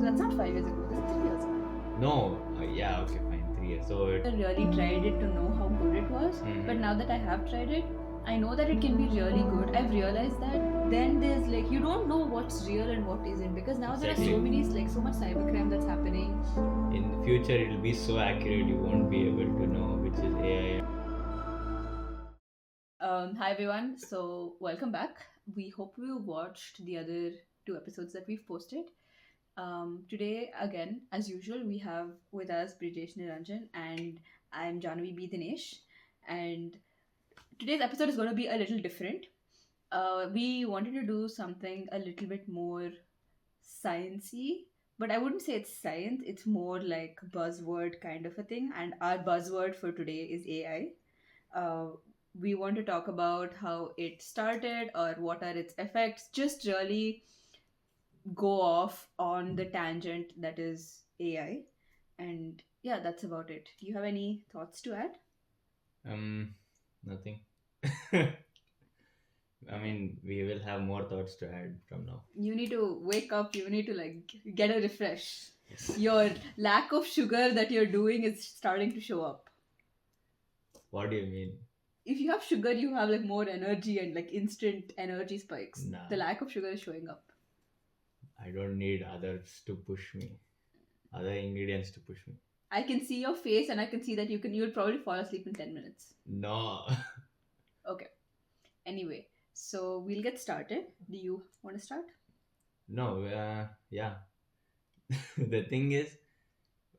that's not 5 years ago, that's 3 years ago. No, yeah, okay, fine, 3 years. So I really tried it to know how good it was, but now that I have tried it, I know that it can be really good. I've realized that then there's like you don't know what's real and what isn't, because now there are so Exactly. many like so much cybercrime that's happening. In the future, it'll be so accurate you won't be able to know which is AI. Hi everyone. So welcome back. We hope you watched the other two episodes that we've posted. Today, again, as usual, we have with us Brijesh Niranjan and I'm Janvi B. Dinesh. And today's episode is going to be a little different. We wanted to do something a little bit more sciencey, but I wouldn't say it's science. It's more like buzzword kind of a thing. And our buzzword for today is AI. We want to talk about how it started or what are its effects. Just really go off on the tangent that is AI. And yeah, that's about it. Do you have any thoughts to add? Nothing. I mean, we will have more thoughts to add from now. You need to wake up, you need to like get a refresh. Yes. Your lack of sugar that you're doing is starting to show up. What do you mean? If you have sugar, you have like more energy and like instant energy spikes. Nah, The lack of sugar is showing up. I don't need others to push me, other ingredients to push me. I can see your face and I can see that you'll probably fall asleep in 10 minutes. No. Okay. Anyway, so we'll get started. Do you want to start? No, yeah. The thing is,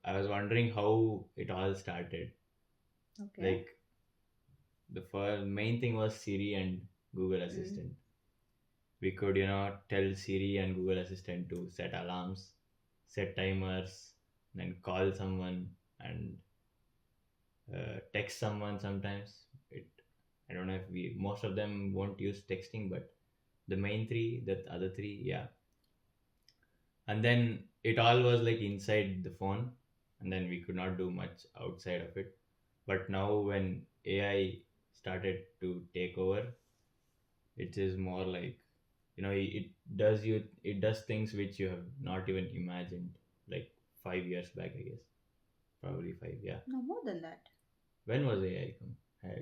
I was wondering how it all started. Okay. Like, the first main thing was Siri and Google Assistant. We could, tell Siri and Google Assistant to set alarms, set timers, then call someone and text someone sometimes. I don't know if most of them won't use texting, but the main three, the other three, yeah. And then it all was like inside the phone, and then we could not do much outside of it. But now when AI started to take over, it is more like, it does things which you have not even imagined, like 5 years back, I guess. Probably five, yeah. No, more than that. When was AI come?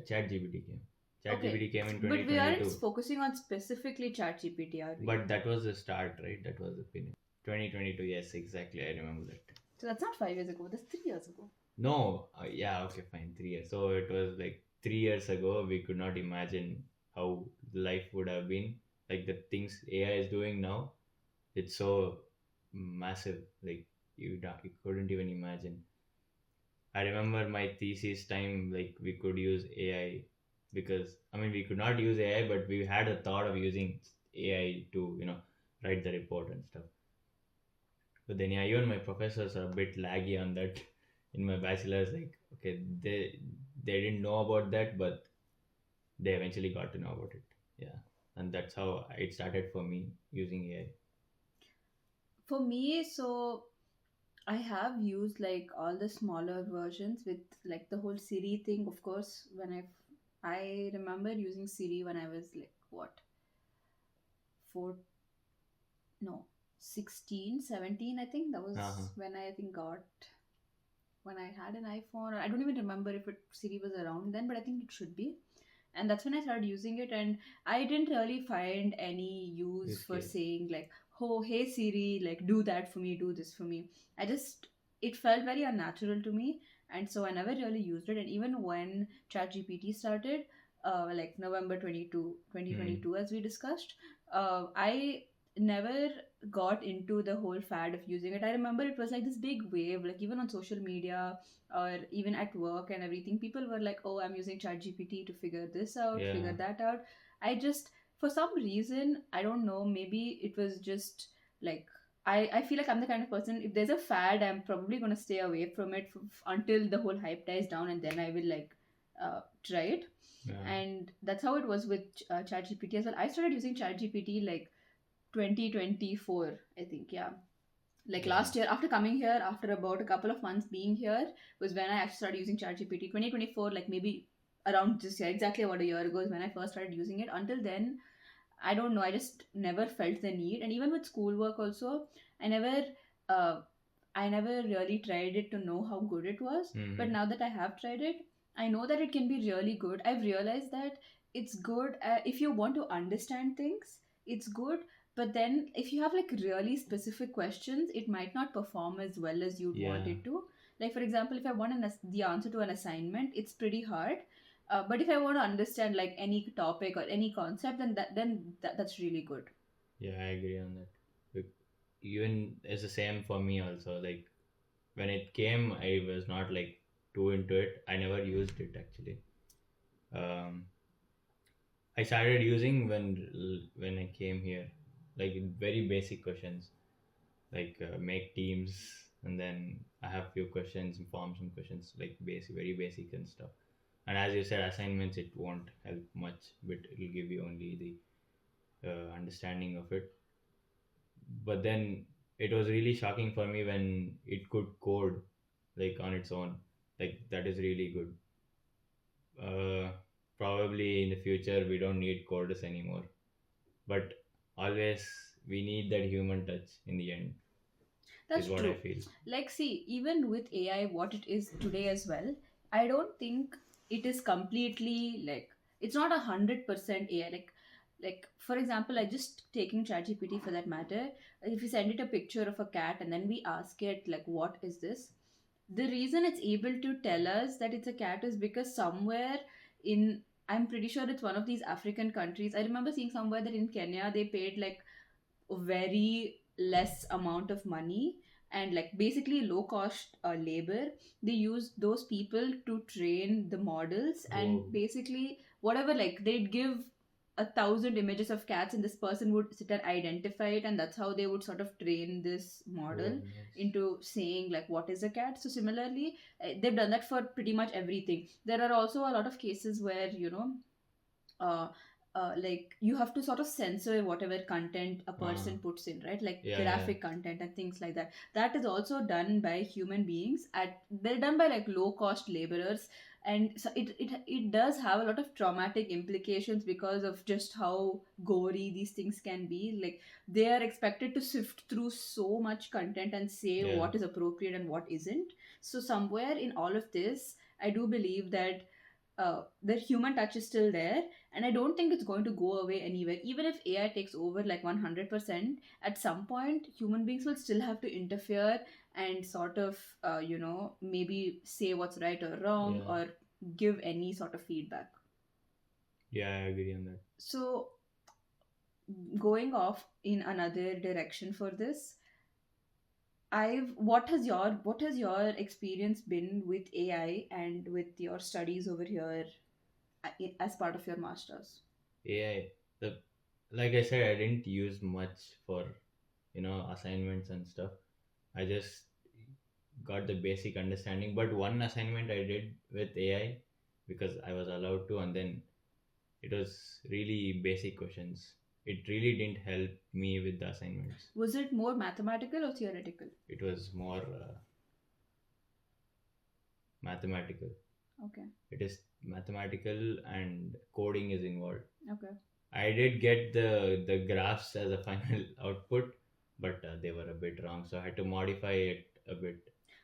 ChatGPT came. Okay. ChatGPT came in But we aren't 2022. focusing on specifically ChatGPT, are we? But that was the start, right? That was the beginning. 2022, yes, exactly. I remember that. So that's not 5 years ago, that's 3 years ago. No, yeah, okay, fine. 3 years. So it was like 3 years ago, we could not imagine how life would have been. Like the things AI is doing now, it's so massive. Like you couldn't even imagine. I remember my thesis time, like we could use AI because I mean we could not use AI, but we had a thought of using AI to write the report and stuff. But then yeah, even my professors are a bit laggy on that. In my bachelor's, like okay, they didn't know about that, but they eventually got to know about it. Yeah, and that's how it started for me using AI. For me, so I have used like all the smaller versions with like the whole Siri thing. Of course, I remember using Siri when I was like what, four, no, 16, 17. I think that was Uh-huh. when I think got when I had an iPhone. I don't even remember if Siri was around then, but I think it should be. And that's when I started using it, and I didn't really find any use Use for case. saying like, "Oh, hey Siri, like do that for me, do this for me." I just it felt very unnatural to me, and so I never really used it. And even when ChatGPT started, like November 2022, as we discussed, I never got into the whole fad of using it. I remember it was like this big wave, like even on social media or even at work and everything, people were like, "Oh, I'm using ChatGPT to figure this out, Yeah. figure that out." I just, for some reason, I don't know, maybe it was just like I feel like I'm the kind of person, if there's a fad, I'm probably going to stay away from it until the whole hype dies down, and then I will like try it. Yeah. And that's how it was with ChatGPT as well. I started using ChatGPT like 2024, I think. Yeah, like Yeah. last year after coming here, after about a couple of months being here, was when I actually started using ChatGPT. 2024, like maybe around this year, exactly about a year ago, is when I first started using it. Until then, I don't know, I just never felt the need. And even with schoolwork also, I never uh, I never really tried it to know how good it was, but Mm-hmm. now that I have tried it, I know that it can be really good. I've realized that it's good if you want to understand things, it's good. But then if you have like really specific questions, it might not perform as well as you'd want Yeah, it to. Like for example, if I want the answer to an assignment, it's pretty hard. But if I want to understand like any topic or any concept, that's really good. yeah, I agree on that. Even it's the same for me also. Like when it came, I was not like too into it. I never used it actually. Um, I started using when I came here, like very basic questions, like make teams, and then I have few questions, form some questions, like basic, very basic and stuff. And as you said, assignments it won't help much, but it'll give you only the understanding of it. But then it was really shocking for me when it could code like on its own. Like that is really good. uh, Probably in the future we don't need coders anymore, but always we need that human touch in the end, is That's what I true. feel. Like, see, even with AI, what it is today as well, I don't think it is completely like it's not 100% AI. Like for example, I just taking ChatGPT for that matter. If you send it a picture of a cat and then we ask it like, "What is this?" The reason it's able to tell us that it's a cat is because somewhere in I'm pretty sure it's one of these African countries. I remember seeing somewhere that in Kenya they paid like very less amount of money and like basically low cost labor. They use those people to train the models, and Oh, basically whatever, like they'd give 1,000 images of cats and this person would sit and identify it, and that's how they would sort of train this oh, model nice. into saying like what is a cat. So similarly, they've done that for pretty much everything. There are also a lot of cases where uh, like you have to sort of censor whatever content a uh, person puts in, right? Like yeah, yeah, graphic content and things like that. That is also done by human beings. They're done by like low cost laborers, and so it does have a lot of traumatic implications because of just how gory these things can be. Like they are expected to sift through so much content and say yeah, what is appropriate and what isn't. So somewhere in all of this, I do believe that the human touch is still there, and I don't think it's going to go away anywhere. Even if AI takes over like 100%, at some point human beings will still have to interfere and sort of maybe say what's right or wrong yeah, or give any sort of feedback. yeah, I agree on that. So going off in another direction for this, I've what has your experience been with AI and with your studies over here as part of your masters? AI, the like I said, I didn't use much for assignments and stuff. I just got the basic understanding. But one assignment I did with AI because I was allowed to, and then it was really basic questions. It really didn't help me with the assignments. Was it more mathematical or theoretical? It was more mathematical. Okay. It is mathematical and coding is involved. Okay. I did get the graphs as a final output, but they were a bit wrong, so I had to modify it a bit.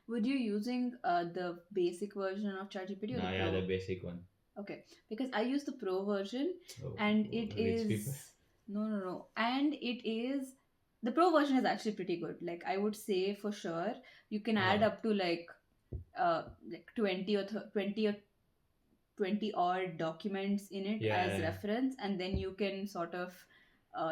Were you using the basic version of ChatGPT or the Now, yeah, the Pro? basic one. Okay, because I use the Pro version, Oh, and oh, it rich people. is no, and it is the Pro version is actually pretty good. Like I would say for sure, you can add Oh, up to like 20 odd documents in it as yeah, reference, and then you can sort of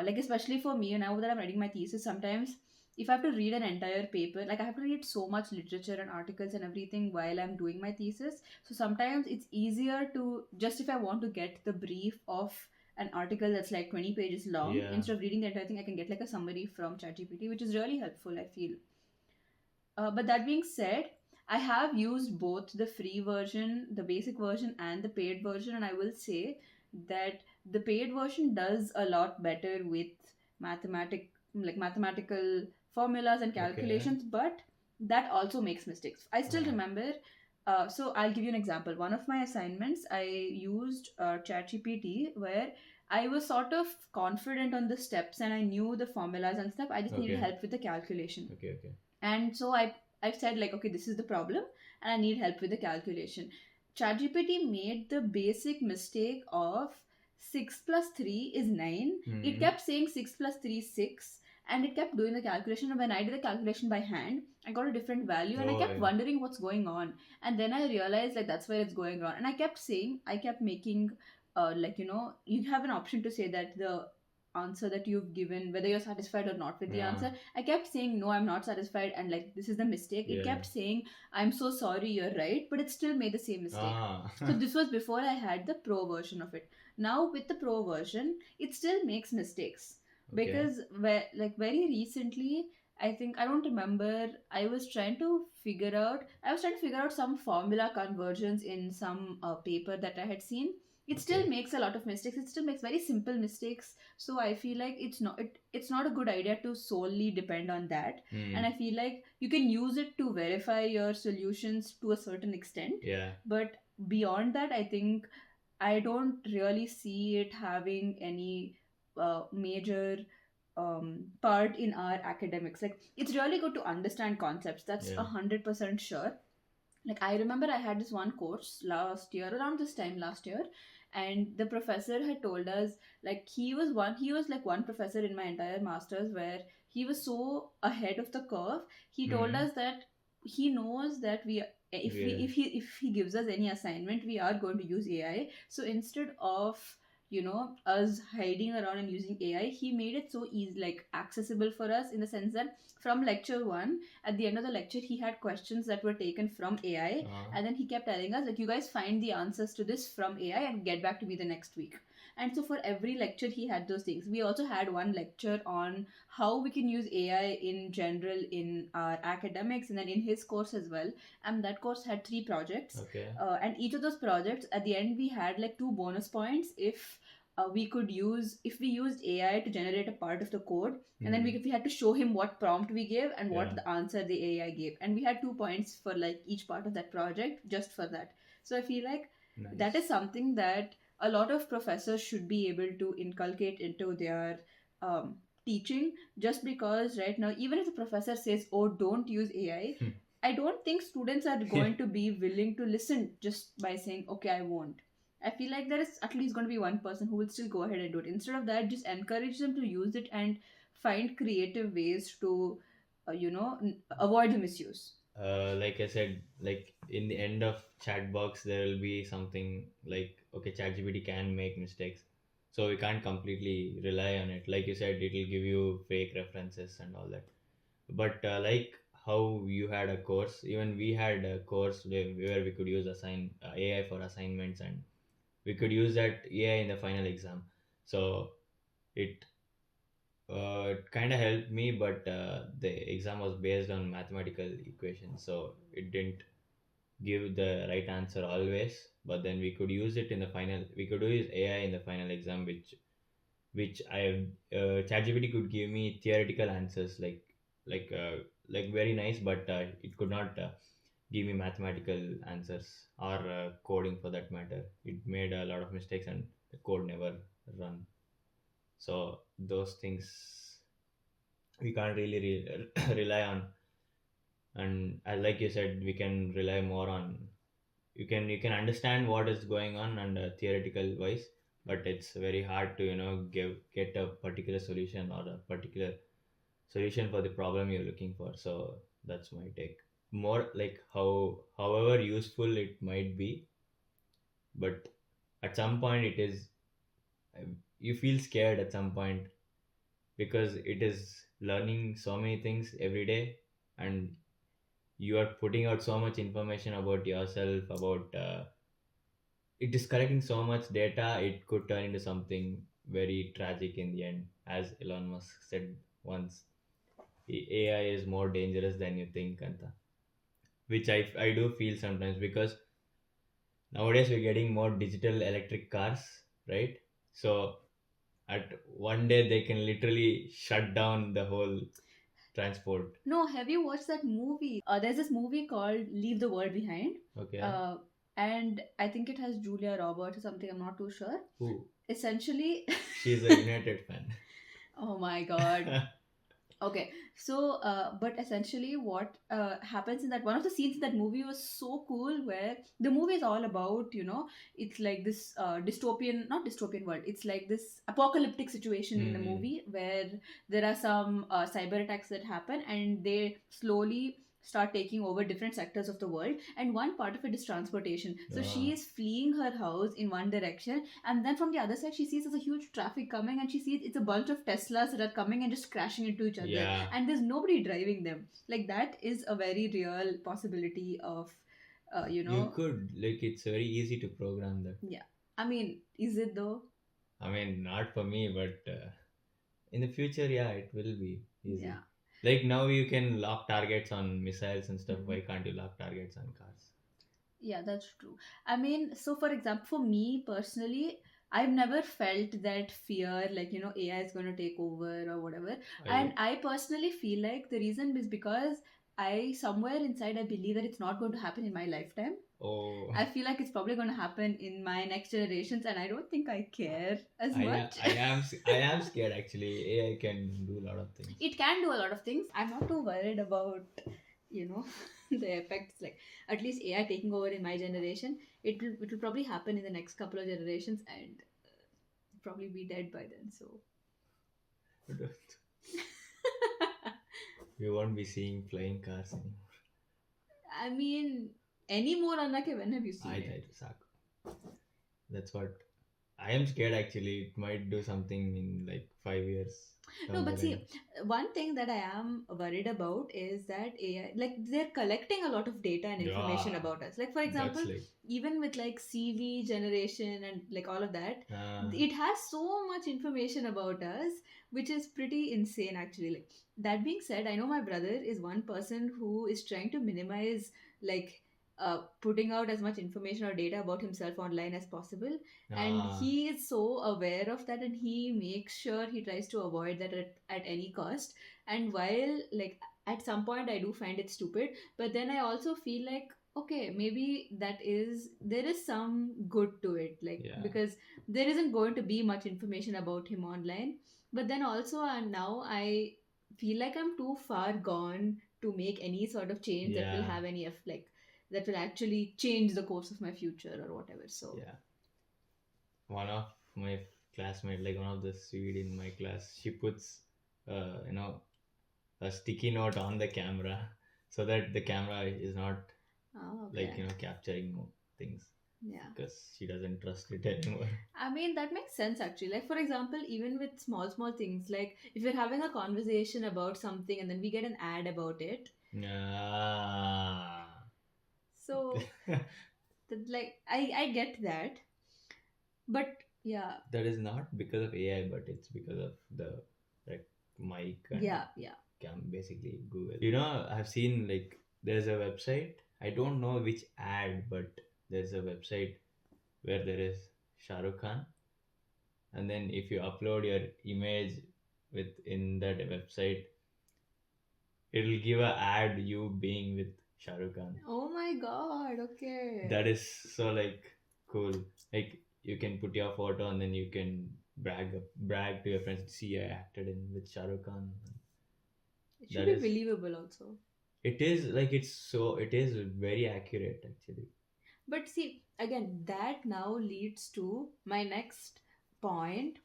like especially for me now that I'm writing my thesis, sometimes if I have to read an entire paper, like I have to read so much literature and articles and everything while I'm doing my thesis. So sometimes it's easier to just, if I want to get the brief of an article that's like 20 pages long, yeah, instead of reading the entire thing, I can get like a summary from ChatGPT, which is really helpful, I feel. But that being said, I have used both the free version, the basic version, and the paid version, and I will say that the paid version does a lot better with mathematical formulas and okay. calculations, but that also makes mistakes. I still Uh, remember. So I'll give you an example. One of my assignments, I used ChatGPT, where I was sort of confident on the steps and I knew the formulas and stuff. I just needed okay, help with the calculation. okay, okay. And so I said like, okay, this is the problem and I need help with the calculation. ChatGPT made the basic mistake of 6 plus 3 is 9. It Hmm. kept saying 6 plus 3 is 6, and it kept doing the calculation, and when I did the calculation by hand, I got a different value, and I Oh, kept yeah. wondering what's going on. And then I realized like that's where it's going wrong, and I kept making like, you have an option to say that the answer that you've given, whether you're satisfied or not with the Yeah. answer. I kept saying, no, I'm not satisfied, and like, this is the mistake. It Yeah. kept saying, I'm so sorry, you're right, but it still made the same mistake. Ah. So this was before I had the pro version of it. Now with the pro version, it still makes mistakes, Okay. because like very recently, I think, I don't remember, I was trying to figure out some formula conversions in some paper that I had seen. It still Okay. makes a lot of mistakes. It still makes very simple mistakes. So I feel like it's not a good idea to solely depend on that. And Hmm. I feel like you can use it to verify your solutions to a certain extent, Yeah. but beyond that, I think I don't really see it having any major part in our academics. Like, it's really good to understand concepts, that's Yeah. 100% sure. Like, I remember I had this one course last year, around this time last year, and the professor had told us, like, he was like one professor in my entire masters where he was so ahead of the curve. He told Hmm. us that he knows that we Yeah. if he gives us any assignment, we are going to use AI. So instead of us hiding around and using AI, he made it so easy, like accessible for us, in the sense that from lecture 1, at the end of the lecture, he had questions that were taken from AI, Ah. and then he kept telling us, like, you guys find the answers to this from AI and get back to me the next week. And so for every lecture, he had those things. We also had one lecture on how we can use AI in general in our academics, and then in his course as well. And that course had 3 projects. Okay. And each of those projects, at the end, we had like 2 bonus points if we used AI to generate a part of the code, and then Hmm. we had to show him what prompt we gave and what Yeah. the answer the AI gave, and we had 2 points for like each part of that project, just for that. So I feel like that is Nice. something that a lot of professors should be able to inculcate into their teaching, just because right now, even if the professor says, oh, don't use AI, I don't think students are going to be willing to listen just by saying, okay, I won't. I feel like there is at least going to be one person who will still go ahead and do it. Instead of that, just encourage them to use it and find creative ways to, avoid the misuse. Like I said, like in the end of chat box, there will be something like, okay, ChatGPT can make mistakes, so we can't completely rely on it. Like you said, it will give you fake references and all that. But like how you had a course, even we had a course where we could use AI for assignments, and we could use that AI in the final exam. So it it kind of helped me, but the exam was based on mathematical equations, so it didn't give the right answer always. But then we could use it in the final. We could use AI in the final exam, which I ChatGPT could give me theoretical answers, like uh, like very nice, but it could not give me mathematical answers or coding for that matter. It made a lot of mistakes, and the code never run. So those things we can't really rely on. And as like you said, we can rely more on, you can understand what is going on and theoretical wise, but it's very hard to get a particular solution or a particular solution for the problem you're looking for. So that's my take. More like however useful it might be, but at some point it is, you feel scared at some point, because it is learning so many things every day, and you are putting out so much information about yourself, about it is collecting so much data, it could turn into something very tragic in the end. As Elon Musk said once, AI is more dangerous than you think, Kanta. Which I do feel sometimes, because nowadays we're getting more digital electric cars, right? So at one day they can literally shut down the whole transport. No, have you watched that movie? There's this movie called Leave the World Behind. Okay. Uh, and I think it has Julia Roberts or something, I'm not too sure. Who? Essentially, She's a United fan. oh my god. Okay, so but essentially, what happens in that one of the scenes in that movie was so cool, where the movie is all about, it's like this dystopian, not dystopian world. It's like this apocalyptic situation in the Hmm. movie where there are some cyber attacks that happen, and they slowly start taking over different sectors of the world, and one part of it is transportation. So she Uh, is fleeing her house in one direction, and then from the other side she sees there's a huge traffic coming, and she sees it's a bunch of Teslas that are coming and just crashing into each other, yeah, and there's nobody driving them. Like, that is a very real possibility of uh, you you know could, like, it's very easy to program that. yeah, I mean, is it though? I mean, not for me, but in the future, yeah, it will be easy. Yeah. Like now, you can lock targets on missiles and stuff. Mhm. Why can't you lock targets on cars? Yeah, that's true. I mean, so for example, for me personally, I've never felt that fear, like, AI is going to take over or whatever. And I I personally feel like the reason is because somewhere inside, I believe that it's not going to happen in my lifetime. oh, I feel like it's probably going to happen in my next generations, and I don't think I care as I am much. I am scared actually. AI can do a lot of things. It can do a lot of things. I'm not too worried about, you know, the effects. Like, at least AI taking over in my generation, it will probably happen in the next couple of generations, and probably be dead by then. So, We won't be seeing flying cars anymore. I mean, any more Anake, when have you I seen it? died. That's what I am scared actually. It might do something in like 5 years No, down the but see, line. one thing that I am worried about is that AI, like, they're collecting a lot of data and information Yeah, about us. Like, for example, that's like even with like CV generation and like all of that, uh, it has so much information about us, which is pretty insane actually. Like, that being said, I know my brother is one person who is trying to minimize, like, putting out as much information or data about himself online as possible, and uh, he is so aware of that, and he makes sure he tries to avoid that at any cost. And while, like, at some point I do find it stupid, but then I also feel like, okay, maybe there is some good to it, like, yeah, because there isn't going to be much information about him online. But then also, and now I feel like I'm too far gone to make any sort of change that will yeah, have any like, that will actually change the course of my future or whatever. So yeah. One of my classmate, like one of the Swede in my class, she puts, you know, a sticky note on the camera so that the camera is not oh, like okay. capturing things Yeah. because she doesn't trust it anymore. I mean, that makes sense actually. Like, for example, even with small, small things, like if we're having a conversation about something and then we get an ad about it. Ah. So, that, like, I get that. But yeah, That is not because of AI, but it's because of the like mic and yeah, yeah. cam, basically Google. I've seen like there's a website. I don't know which ad, but there's a website where there is Shah Rukh Khan, and then if you upload your image within that website, it'll give a ad you being with Shah Rukh Khan. Oh my god, okay. That is so like cool. Like you can put your photo and then you can brag to your friends. See, I acted in with Shah Rukh Khan. It should That be is, believable also. it is like it is very accurate actually. But see, again, that now leads to my next point.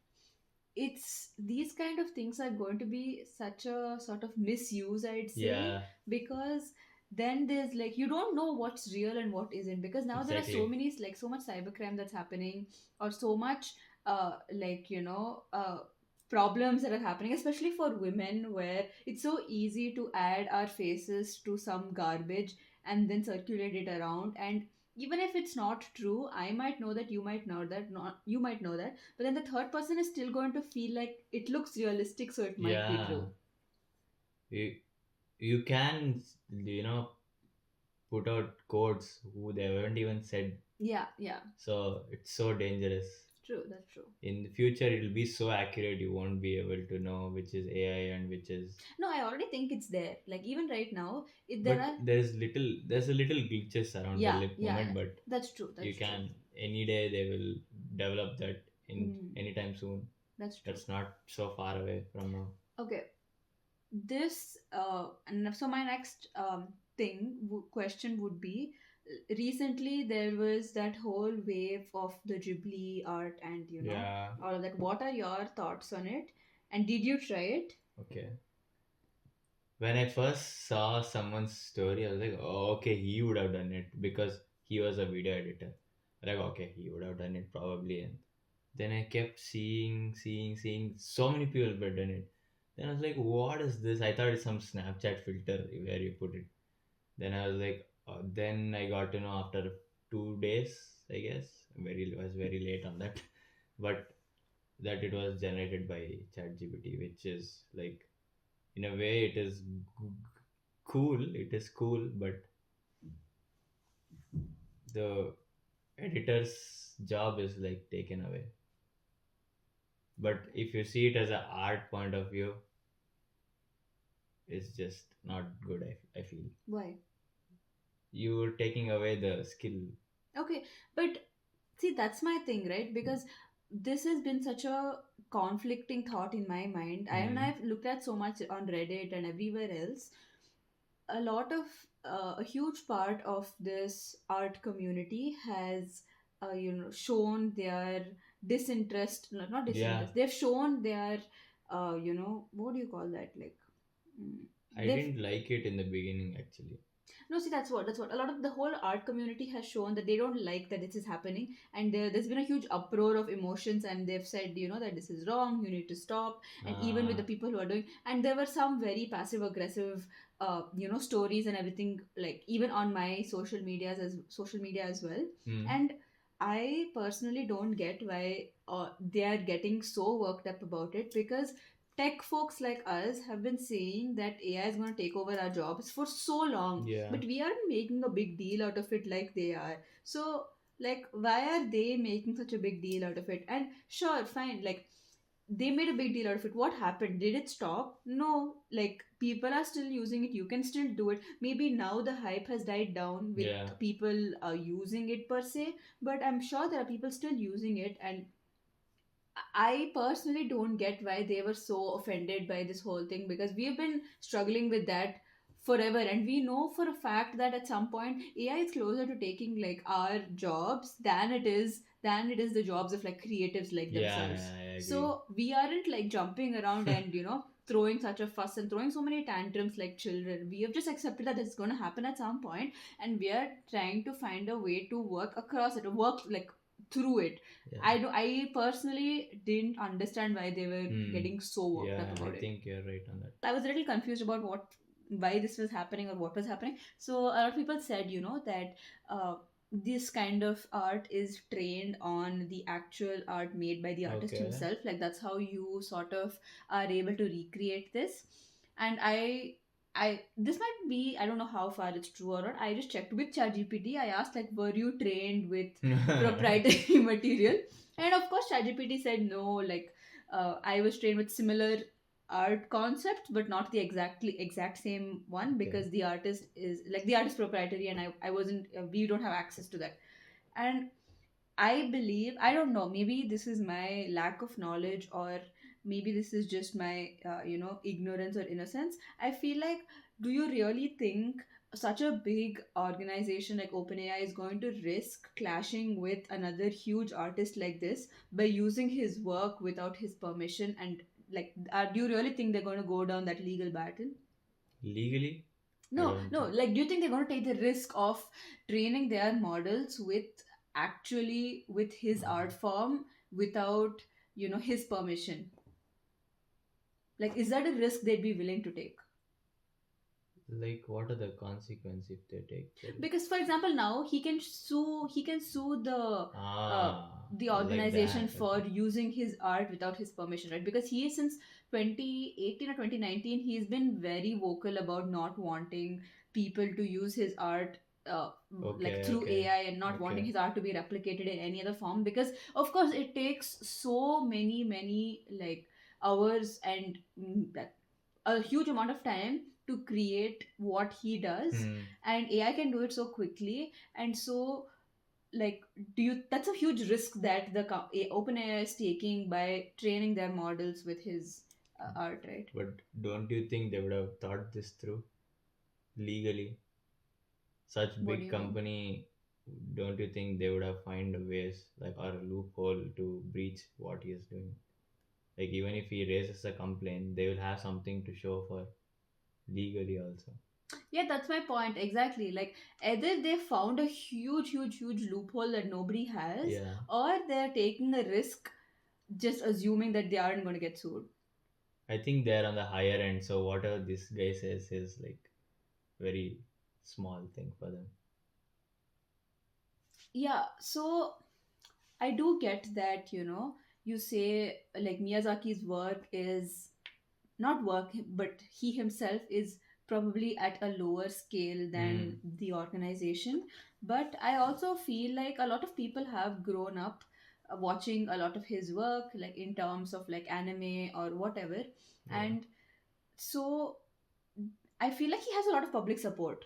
It's these kind of things are going to be such a sort of misuse, I'd say, Yeah, because then there's, like, you don't know what's real and what isn't, because now there are so exactly. many, like, so much cybercrime that's happening, or so much like, problems that are happening, especially for women, where it's so easy to add our faces to some garbage and then circulate it around. And even if it's not true, I might know that, you might know that, not you might know that, but then the third person is still going to feel like it looks realistic, so it might be Yeah, true. you you can put out codes who they haven't even said. Yeah, yeah. So it's so dangerous. True, that's true. In the future, it'll be so accurate you won't be able to know which is AI and which is. No, I already think it's there. Like, even right now, there But are. there's a little glitches around the Yeah, lip yeah, moment, yeah. but That's true, you that's true. can any day they will develop that in Mm, anytime soon. that's true. That's not so far away from now. Okay, this and so my next question would be, recently there was that whole wave of the Ghibli art and Yeah. all of that. What are your thoughts on it, and did you try it? Okay. When I first saw someone's story, I was like, oh, okay, he would have done it because he was a video editor. Like, okay, he would have done it probably. And then I kept seeing so many people were done it. Then I was like, what is this? I thought it's some Snapchat filter where you put it. Then I was like, then I got to know after 2 days, I guess. Was very late on that, but that it was generated by ChatGPT, which is like, in a way, it is cool. It is cool, but the editor's job is like taken away. But if you see it as an art point of view, it's just not good. I feel Why? you're taking away the skill. Okay, but see, that's my thing, right? Because this has been such a conflicting thought in my mind. Hmm. I've looked at so much on Reddit and everywhere else. A lot of a huge part of this art community has shown their disinterest, not Yeah, disinterest, they've shown their what do you call that, like mm, I they've didn't like it in the beginning actually. no, see, that's what a lot of the whole art community has shown, that they don't like that this is happening, and there's been a huge uproar of emotions, and they've said, that this is wrong, you need to stop. And even with the Ah. people who are doing, and there were some very passive aggressive, stories and everything, like even on my social media as well. Hmm. And I personally don't get why they are getting so worked up about it, because tech folks like us have been saying that AI is going to take over our jobs for so long, Yeah. but we aren't making a big deal out of it like they are. So, like, why are they making such a big deal out of it? And sure, fine, like, they made a big deal out of it. What happened? Did it stop? No, like, people are still using it. You can still do it. Maybe now the hype has died down with Yeah. people using it per se, but I'm sure there are people still using it. And I personally don't get why they were so offended by this whole thing, because we've been struggling with that forever, and we know for a fact that at some point AI is closer to taking like our jobs than it is the jobs of like creatives like Yeah, themselves. yeah, I agree. So we aren't like jumping around and throwing such a fuss and throwing so many tantrums like children. We have just accepted that it's going to happen at some point, and we are trying to find a way to work across it, work like through it. Yeah. I personally didn't understand why they were Hmm. getting so worked up Yeah, I about it. think you're right on that. I was a little confused about why this was happening or what was happening. So a lot of people said, that this kind of art is trained on the actual art made by the artist Okay. himself. Like that's how you sort of are able to recreate this. And I this might be, I don't know how far it's true or not. I just checked with ChatGPT. I asked like, were you trained with proprietary material? And of course, ChatGPT said no. Like I was trained with similar art concepts, but not the exact same one, Okay. because the art is proprietary, and I wasn't we don't have access to that. And I believe, I don't know, maybe this is my lack of knowledge, or maybe this is just my ignorance or innocence. I feel like, do you really think such a big organization like OpenAI is going to risk clashing with another huge artist like this by using his work without his permission? And like, do you really think they're going to go down that legal battle? Legally, I No, don't no. think. Like, do you think they're going to take the risk of training their models with actually with his art Uh, form without, his permission? Like, is that a risk they'd be willing to take? like, what are the consequences if they take the risk? Because, for example, now he can sue uh, Ah, the like organization that. for Okay. using his art without his permission, right? Because he is, since 2018 or 2019, he's been very vocal about not wanting people to use his art like Okay. through Okay. AI, and not wanting Okay. his art to be replicated in any other form, because of course it takes so many like hours and like a huge amount of time to create what he does, Hmm. and AI can do it so quickly. And so, like, do you that's a huge risk that the OpenAI is taking by training their models with his. art, right? But don't you think they would have thought this through legally? Such What do big you mean? company, don't you think they would have find a ways like or a loophole to breach what he is doing? Like even if he raises a complaint, they will have something to show for legally also. Yeah, that's my point exactly. Like either they found a huge loophole that nobody has, Yeah, or they're taking a risk just assuming that they aren't going to get sued. I think they're on the higher end, so whatever this guy says is like very small thing for them. Yeah, so I do get that, you say like Miyazaki's work is not work, but he himself is probably at a lower scale than Hmm. the organization. But I also feel like a lot of people have grown up watching a lot of his work, like in terms of like anime or whatever. Yeah. And so I feel like he has a lot of public support.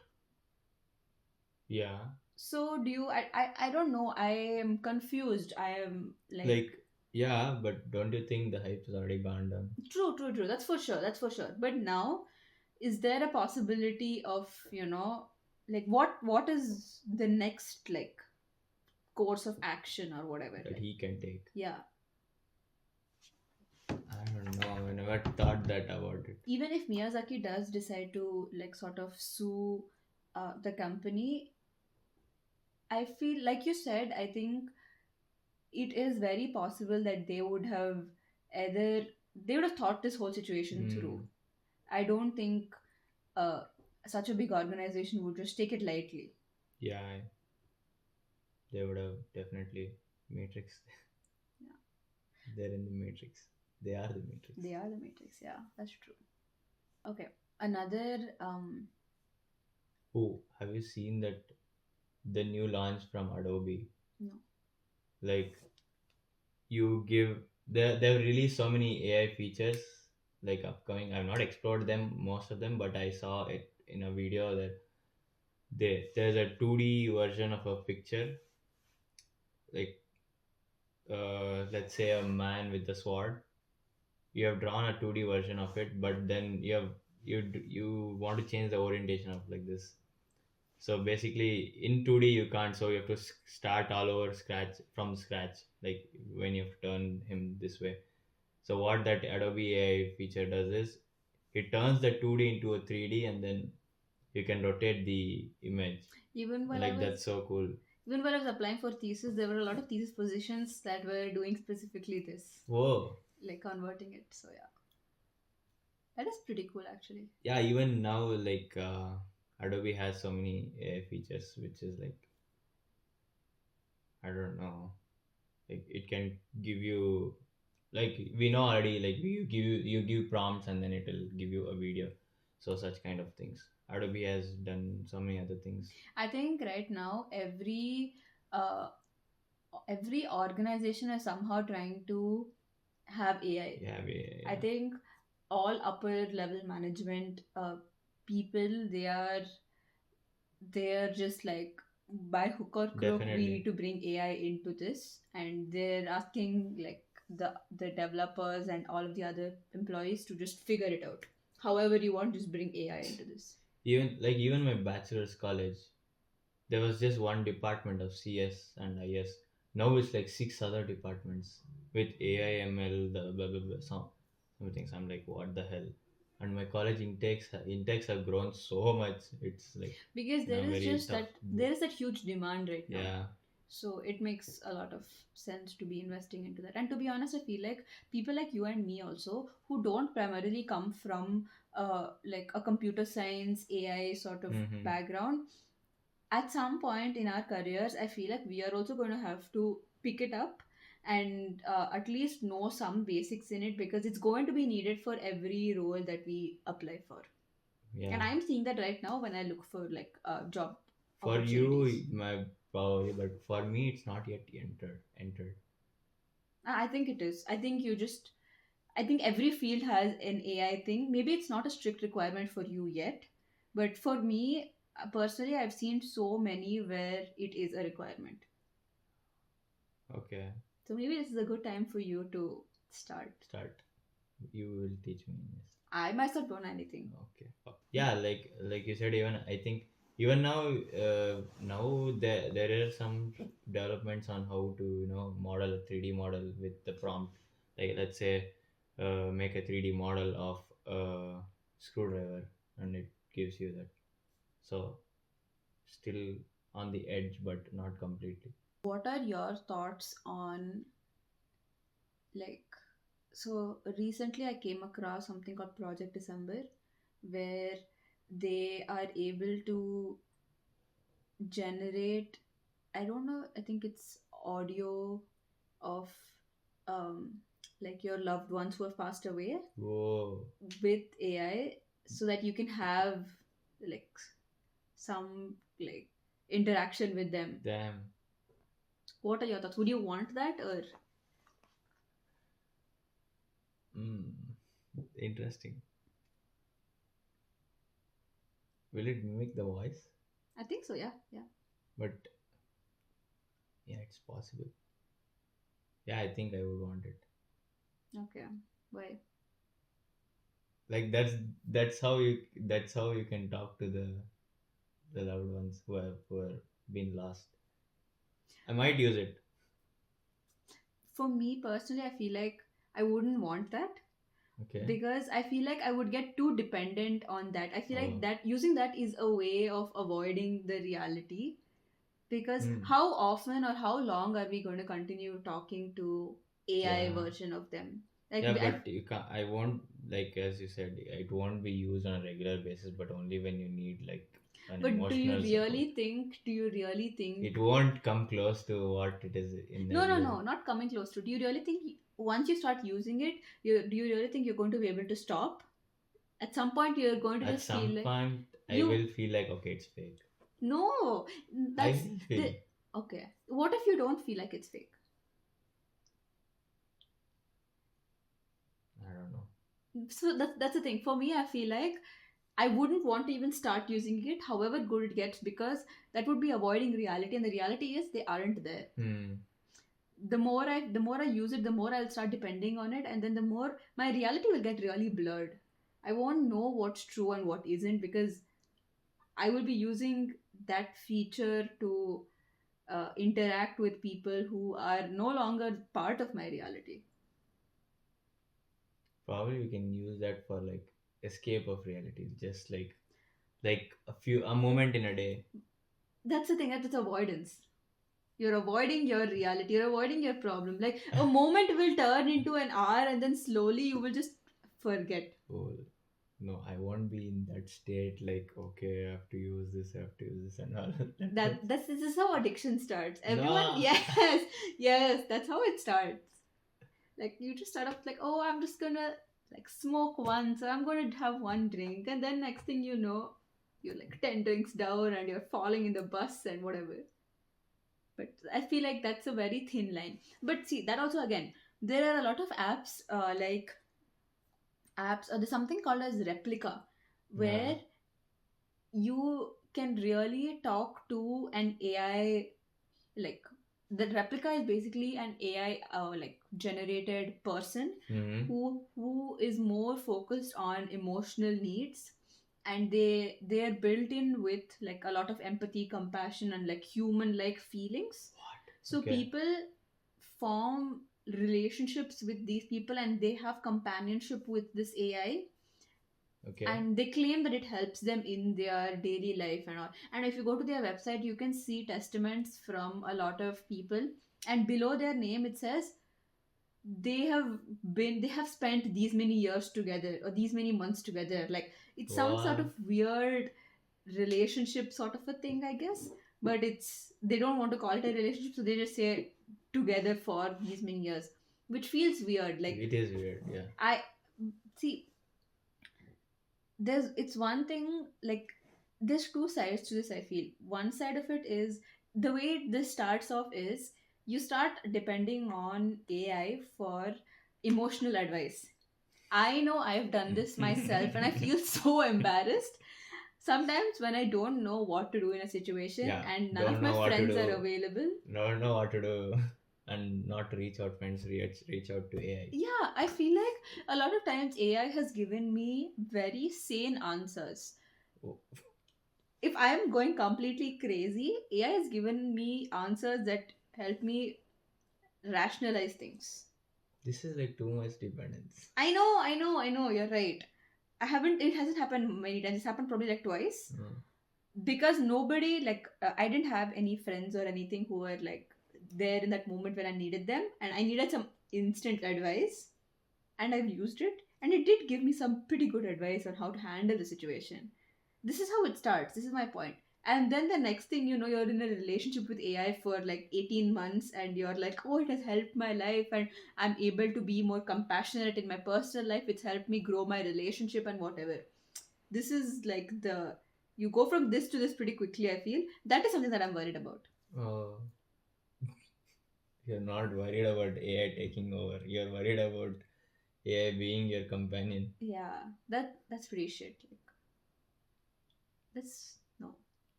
Yeah. So do you, I don't know, I am confused. I am like, Like, yeah, but don't you think the hype has already gone down? true, that's for sure, that's for sure. But now, is there a possibility of, like what is the next like course of action or whatever, That like, he can take? yeah, I don't know. I never thought that about it. even if Miyazaki does decide to like sort of sue the company, I feel like you said, I think it is very possible that they would have either, they would have thought this whole situation through. Hmm. I don't think uh, such a big organization would just take it lightly. Yeah, they would have definitely Matrix. Yeah, They're in the Matrix. They are the Matrix. they are the Matrix. Yeah, that's true. Okay, another Oh, have you seen that the new launch from Adobe? no. Like you give they've released so many AI features like upcoming. I've not explored them most of them, but I saw it in a video that there's a 2D version of a picture, like let's say a man with a sword. You have drawn a 2D version of it, but then you want to change the orientation of like this. So basically in 2D you can't, so you have to start all over scratch from scratch, like when you have to turn him this way. So what that Adobe AI feature does is it turns the 2D into a 3D, and then you can rotate the image. Even while I Like was that's so cool. even while I was applying for thesis, there were a lot of thesis positions that were doing specifically this, Whoa. like converting it. So yeah, that is pretty cool actually. Yeah, even now like Adobe has so many AI features which is like I don't know. Like it can give you, like we know already, like you give prompts and then it will give you a video. So such kind of things. Adobe has done so many other things. I think right now uh, every organization is somehow trying to have AI. Yeah, I yeah, think all upper level management people, they're just like, by hook or crook we definitely. need to bring AI into this, and they're asking like the developers and all of the other employees to just figure it out. However you want, just bring AI into this. Even my bachelor's college, there was just one department of CS and IS. Now it's like six other departments with AI, ML, the blah blah blah, some things. I'm like, what the hell? And my college intakes have grown so much. It's like Because in a very tough. there is that huge demand right now, Yeah, so it makes a lot of sense to be investing into that. And to be honest, I feel like people like you and me also, who don't primarily come from like a computer science AI sort of mm-hmm. background, at some point in our careers I feel like we are also going to have to pick it up and at least know some basics in it, because it's going to be needed for every role that we apply for. Yeah. And I'm seeing that right now when I look for like job For you, opportunities. my probably, but for me, it's not yet entered. I think it is. I think every field has an AI thing. Maybe it's not a strict requirement for you yet, but for me personally, I've seen so many where it is a requirement. Okay, So maybe this is a good time for you to start. start. You will teach me. Yes. I myself don't know anything. Okay. Yeah, like you said, even I think even now, now there are some developments on how to model a 3D model with the prompt. Like let's say, make a 3D model of a screwdriver, and it gives you that. So still on the edge, but not completely. What are your thoughts on, like, so recently I came across something called Project December, where they are able to generate, I don't know, I think it's audio of um like your loved ones who have passed away Whoa, with AI, so that you can have like some like interaction with them. damn. What are your thoughts? Would you want that, or Mm, interesting. Will it mimic the voice? I think so, yeah, yeah. But yeah, it's possible. Yeah, I think I would want it. Okay. Why? Like that's how you can talk to the loved ones who have been lost. I might use it. For me personally, I feel like I wouldn't want that, Okay. because I feel like I would get too dependent on that. I feel like Oh. that using that is a way of avoiding the reality, because Hmm. how often or how long are we going to continue talking to AI Yeah. version of them? Like Yeah, but you can't. I won't, like as you said. It won't be used on a regular basis, but only when you need like an but emotional support. do you really think It won't come close to what it is in the no, no, real. no, not coming close to, do you really think once you start using it, do you really think you're going to be able to stop? At some point you're going to At just feel some like point, I you will feel like okay, it's fake. no, I that's will the feel. okay, what if you don't feel like it's fake? I don't know. So that's the thing. For me, I feel like I wouldn't want to even start using it, however good it gets, because that would be avoiding reality, and the reality is they aren't there. Hmm. The more I use it, the more I'll start depending on it, and then the more my reality will get really blurred. I won't know what's true and what isn't, because I will be using that feature to interact with people who are no longer part of my reality. Probably we can use that for like escape of reality, just like a moment in a day. That's the thing. That's avoidance. You're avoiding your reality. You're avoiding your problem. Like a moment will turn into an hour, and then slowly you will just forget. Oh no, I won't be in that state. Like okay, I have to use this. I have to use this, and all. That's this is how addiction starts. Everyone, No. yes, yes, that's how it starts. Like you just start off like, oh, I'm just gonna like smoke once, or I'm gonna have one drink, and then next thing you know, you're like 10 drinks down, and you're falling in the bus and whatever. But I feel like that's a very thin line. But see, that also again, there are a lot of apps, like apps, or there's something called as replica, Yeah. where you can really talk to an AI. Like the replica is basically an AI, like generated person Hmm. who is more focused on emotional needs, and they're built in with like a lot of empathy, compassion, and like human like feelings. So Okay. people form relationships with these people, and they have companionship with this AI, Okay. and they claim that it helps them in their daily life and all. And if you go to their website, you can see testaments from a lot of people, and below their name it says they have spent these many years together, or these many months together. Like it's some sort What? of weird relationship sort of a thing, I guess. But it's they don't want to call it a relationship, so they just say together for these many years, which feels weird. Like It is weird. Yeah. I see, there's it's one thing, like there's two sides to this. I feel one side of it is the way this starts off is you start depending on AI for emotional advice. I know I've done this myself, and I feel so embarrassed sometimes when I don't know what to do in a situation Yeah. and none of Don't my know what to friends are do. available. Don't know what to do. and not reach out friends, reach out to AI. Yeah, I feel like a lot of times AI has given me very sane answers. Oh, If I am going completely crazy, AI has given me answers that help me rationalize things. this is like too much dependence. I know, you're right. It hasn't happened many times. It's happened probably like twice. Mm. Because nobody, I didn't have any friends or anything who were like there in that moment when I needed them. And I needed some instant advice. And I've used it. And it did give me some pretty good advice on how to handle the situation. This is how it starts. This is my point. And then the next thing you know, you're in a relationship with AI for like 18 months and you're like, oh, it has helped my life and I'm able to be more compassionate in my personal life. It's helped me grow my relationship and whatever. This is like you go from this to this pretty quickly, I feel. That is something that I'm worried about. Oh, you're not worried about AI taking over. You're worried about AI being your companion. Yeah, that's pretty shit. Like, that's no.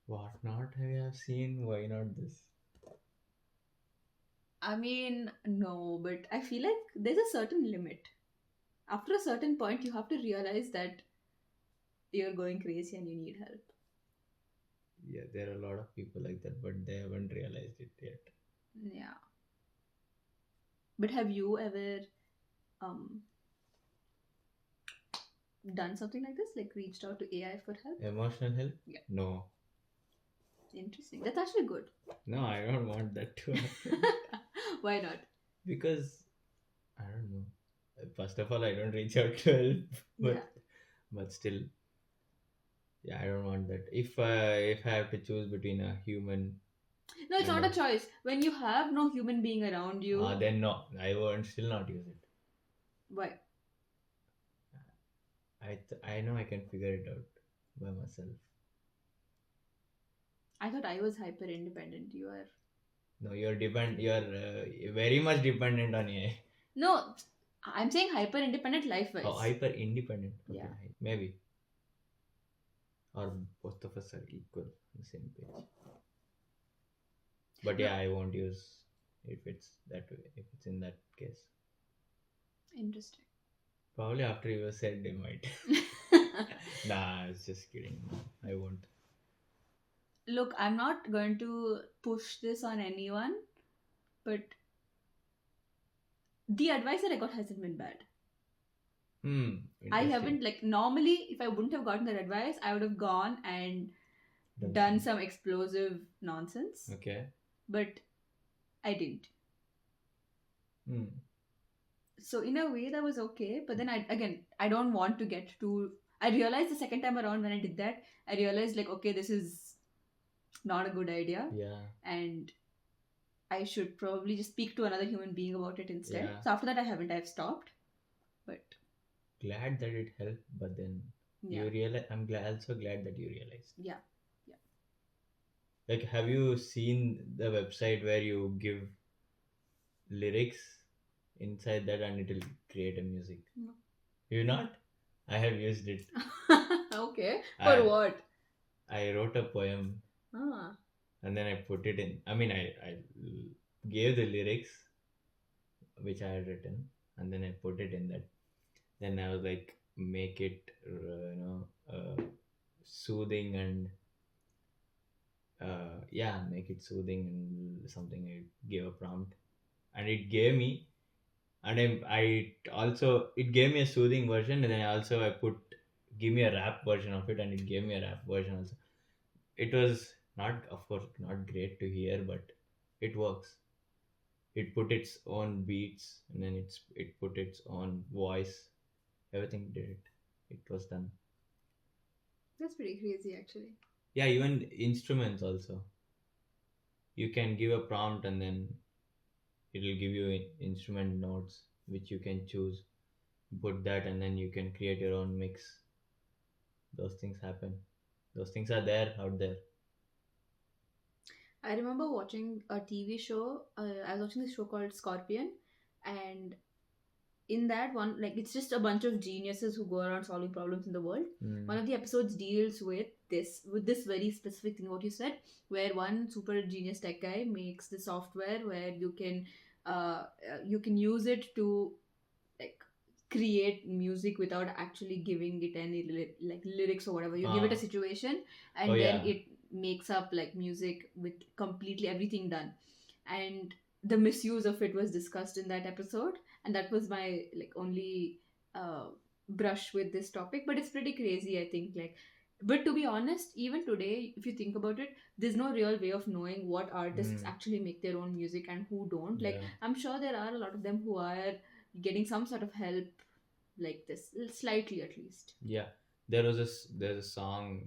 What not have you have seen? Why not this? I mean, no, but I feel like there's a certain limit. After a certain point, you have to realize that you're going crazy and you need help. Yeah, there are a lot of people like that, but they haven't realized it yet. Yeah. But have you ever um done something like this? Like reached out to AI for help? Emotional help? Yeah. No. Interesting. That's actually good. No, I don't want that to happen. Why not? Because I don't know. First of all, I don't reach out to help, but Yeah. but still, yeah, I don't want that. If I have to choose between a human No, it's and not a choice. When you have no human being around you, then no, I won't still not use it. why? I know I can figure it out by myself. I thought I was hyper independent. You are. No, you're very much dependent on AI. No, I'm saying hyper independent life Oh, wise. hyper independent. Okay, Yeah. maybe. Or both of us are equal on the same page. But No, yeah, I won't use if it's that way. If it's in that case, interesting. probably after you said they might. Nah, I was just kidding. No, I won't. Look, I'm not going to push this on anyone, but the advice that I got hasn't been bad. I Interesting. haven't, like, normally, if I wouldn't have gotten that advice, I would have gone and done some explosive nonsense, Okay. but I didn't. Hmm. So, in a way, that was okay, but then I don't want to get too. I realized the second time around when I did that, I realized, like, okay, this is not a good idea, Yeah. and I should probably just speak to another human being about it instead. Yeah. So, after that, I've stopped, but Glad that it helped, but then yeah, you realize. I'm glad, also glad that you realized. yeah, yeah. Like, have you seen the website where you give lyrics inside that and it'll create a music? No. You not? I have used it. Okay, for I what? I wrote a poem Ah, and then I put it in. I mean, I gave the lyrics which I had written and then I put it in that. Then I was like, make it, soothing and yeah, make it soothing and something. I gave a prompt and it gave me, and I also it gave me a soothing version, and then I put give me a rap version of it, and it gave me a rap version also. It was not, of course, not great to hear, but it works. It put its own beats, and then it put its own voice. Everything did it. It was done. that's pretty crazy, actually. Yeah, even instruments also. You can give a prompt, and then it'll give you instrument notes which you can choose. Put that, and then you can create your own mix. Those things happen. Those things are there out there. I remember watching a TV show. I was watching this show called Scorpion, and in that one, like, it's just a bunch of geniuses who go around solving problems in the world. Mm. One of the episodes deals with this very specific thing what you said, where one super genius tech guy makes the software where you can you can use it to like create music without actually giving it any like lyrics or whatever. You give it a Ah, situation, oh and then yeah. it makes up like music with completely everything done. And the misuse of it was discussed in that episode, and that was my like only uh, brush with this topic. But it's pretty crazy, I think. Like, but to be honest, even today, if you think about it, there's no real way of knowing what artists Mm, actually make their own music and who don't. Like, yeah. I'm sure there are a lot of them who are getting some sort of help like this, slightly at least. Yeah. There's a song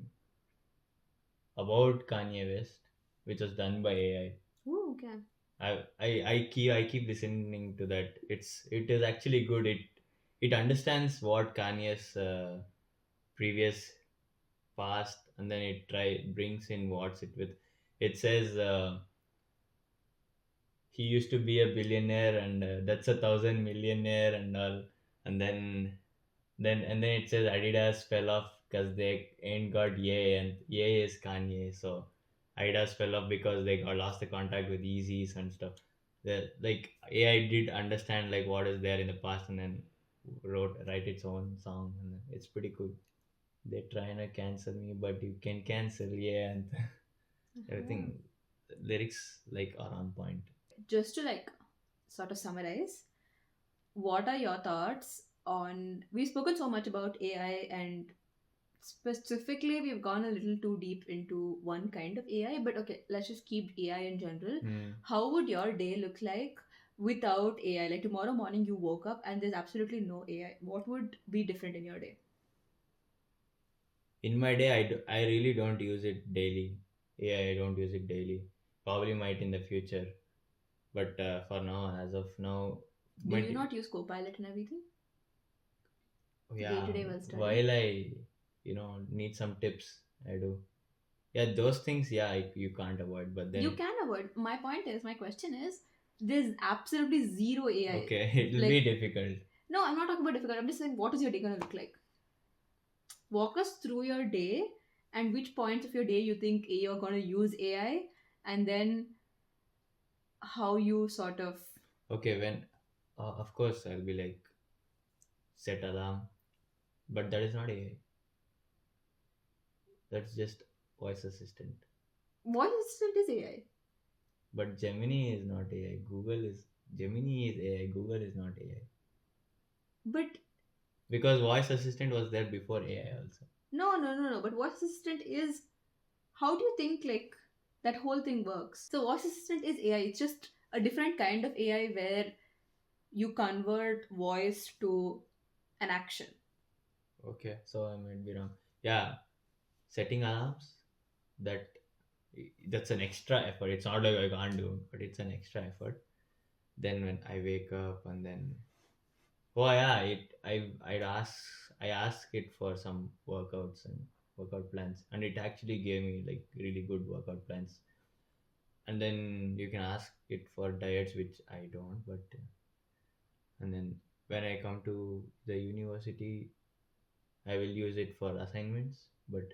about Kanye West which was done by AI. Oh, okay. I keep listening to that. It is actually good. It understands what Kanye's previous past, and then it try brings in what's it with. It says he used to be a billionaire, and that's a thousand millionaire and all, and then it says Adidas fell off because they ain't got Ye, and Ye is Kanye. So Adidas fell off because they got lost the contact with Yeezys and stuff. Like AI did understand like what is there in the past, and then write its own song, and it's pretty cool. They're trying to cancel me, but you can cancel, yeah, and Uh-huh. everything. Lyrics like are on point. Just to like sort of summarize, what are your thoughts on, we've spoken so much about AI, and specifically we've gone a little too deep into one kind of AI, but okay, let's just keep AI in general. Hmm. How would your day look like without AI? Like tomorrow morning you woke up and there's absolutely no AI. What would be different in your day? In my day, I really don't use it daily. Yeah, I don't use it daily. Probably might in the future, but for now, as of now, Do my you not use Copilot and everything day to yeah, day while studying? while I need some tips, I do. Yeah, those things, yeah, you can't avoid. But You then, can avoid. My point is, my question is, there's absolutely zero AI. okay, it'll be Like, difficult. no, I'm not talking about difficult. I'm just saying, what is your day gonna look like? Walk us through your day and which points of your day you think you're gonna use AI, and then how you sort of. Okay, when of course I'll be like set alarm, but that is not AI. That's just voice assistant. Voice assistant is AI. But Gemini is not AI. Gemini is AI. Google is not AI. But Because voice assistant was there before AI also. no, no, no, no. But voice assistant is. How do you think like that whole thing works? So voice assistant is AI. It's just a different kind of AI where you convert voice to an action. Okay, so I might be wrong. Yeah, setting alarms, that that's an extra effort. It's not like I can't do, but it's an extra effort. Then when I wake up, and then oh yeah, I ask it for some workouts and workout plans, and it actually gave me like really good workout plans. And then you can ask it for diets, which I don't, but and then when I come to the university, I will use it for assignments. But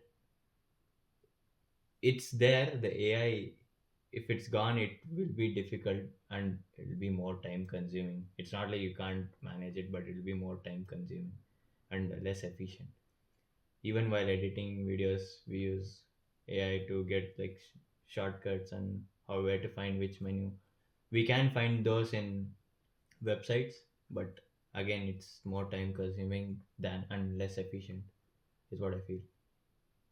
it's there, the AI. If it's gone, it will be difficult, and it will be more time consuming. It's not like you can't manage it, but it will be more time consuming and less efficient. Even while editing videos, we use AI to get like shortcuts and how where to find which menu. We can find those in websites, but again, it's more time consuming than and less efficient, is what I feel.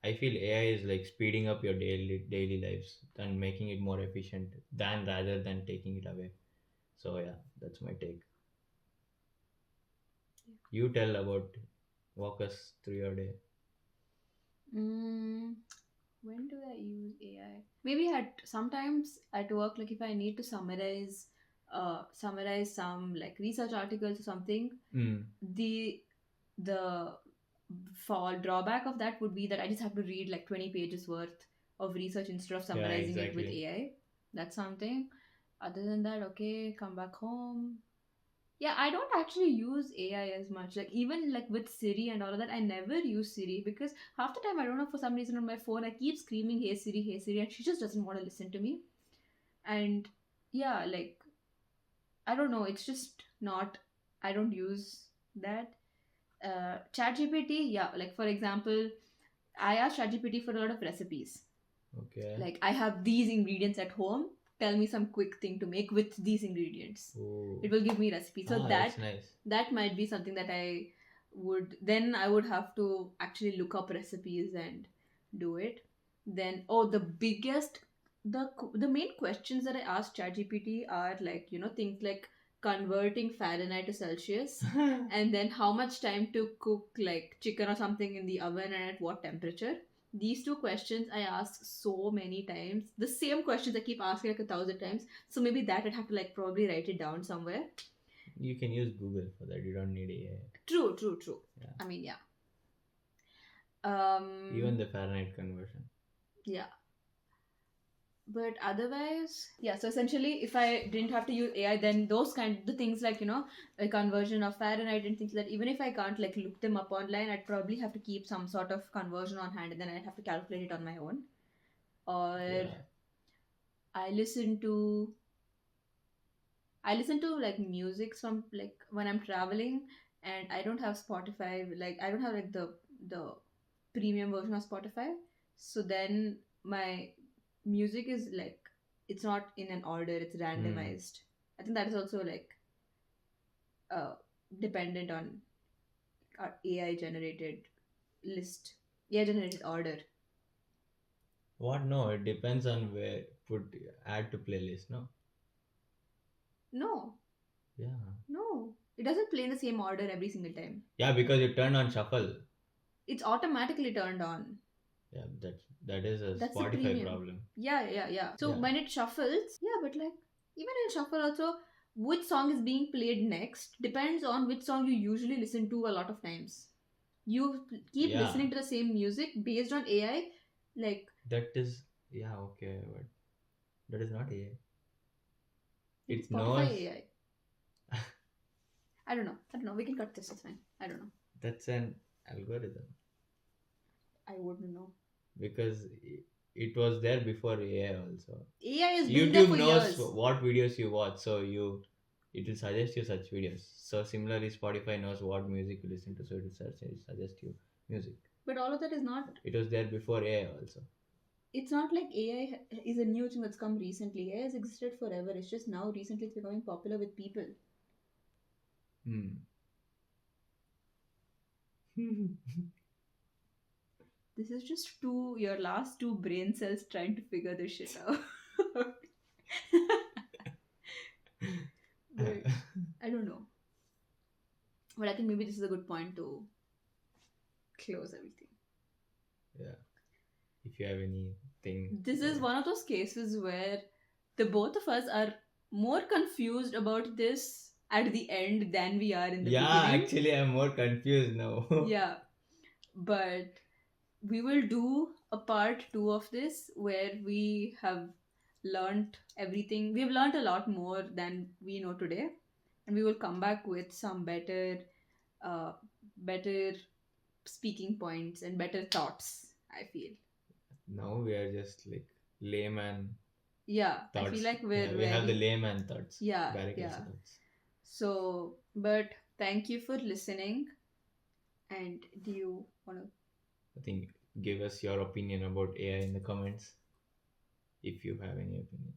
I feel AI is like speeding up your daily lives and making it more efficient than rather than taking it away. So yeah, that's my take. You tell about, walk us through your day. Mm, when do I use AI? Maybe at sometimes at work, like if I need to summarize some like research articles or something, Mm, the the fall drawback of that would be that I just have to read like 20 pages worth of research instead of yeah, summarizing it with exactly. AI. That's something. Other than that, okay, come back home. Yeah, I don't actually use AI as much. Like even like with Siri and all of that, I never use Siri because half the time I don't know, for some reason on my phone I keep screaming hey Siri, and she just doesn't want to listen to me. And yeah, like I don't know. It's just not. I don't use that. ChatGPT, yeah. Like for example, I asked ChatGPT for a lot of recipes. Okay. Like I have these ingredients at home. Tell me some quick thing to make with these ingredients. Oh. It will give me recipes. So That's nice. that might be something that I would have to actually look up recipes and do it. Then the main questions that I asked ChatGPT are like, things like converting Fahrenheit to Celsius and then how much time to cook like chicken or something in the oven and at what temperature. These two questions I ask so many times. The same questions I keep asking like 1,000 times. So maybe that I'd have to like probably write it down somewhere. You can use Google for that. You don't need AI. True, true, true. Yeah. I mean, yeah. Even the Fahrenheit conversion. Yeah. But otherwise, yeah. So essentially, if I didn't have to use AI, then those the things like a conversion of Fahrenheit and things like that. Even if I can't like look them up online, I'd probably have to keep some sort of conversion on hand, and then I'd have to calculate it on my own. Or Yeah. I listen to I listen to like music from like when I'm traveling, and I don't have Spotify. Like I don't have like the premium version of Spotify. So then my music is like it's not in an order. It's randomized. I think that is also like uh dependent on AI generated list, AI generated order. What? No, it depends on where put add to playlist. No. No, Yeah. no, it doesn't play in the same order every single time. Yeah, because you turn on shuffle. It's automatically turned on. Yeah, that is a That's the Spotify premium. problem. Yeah, yeah, yeah. So Yeah. when it shuffles, yeah, but like even in shuffle also, which song is being played next depends on which song you usually listen to a lot of times. You keep Yeah. listening to the same music based on AI, like That is okay, but that is not AI. it's It Spotify knows AI. I don't know. I don't know. We can cut this. It's fine. I don't know. that's an algorithm I wouldn't know. because it was there before AI also. AI has been there YouTube for knows years. what videos you watch, so it will suggest you such videos. So similarly, Spotify knows what music you listen to, so it will suggest you music. But all of that is not. It was there before AI also. It's not like AI is a new thing that's come recently. AI has existed forever. It's just now recently it's becoming popular with people. Hmm. This is just your last two brain cells trying to figure this shit out. But I don't know. But I think maybe this is a good point to close everything. Yeah. If you have anything. This is one of those cases where the both of us are more confused about this at the end than we are in the beginning. Actually, I'm more confused now. Yeah. But we will do a part 2 of this where we have learned everything. We've learned a lot more than we know today, and we will come back with some uh, better speaking points and better thoughts. I feel. Now we are just like layman Yeah, I thoughts. feel like Yeah, we're we have the very. layman thoughts. Yeah, Barricades yeah. thoughts. So, but thank you for listening. And do you want to? I think give us your opinion about AI in the comments if you have any opinion.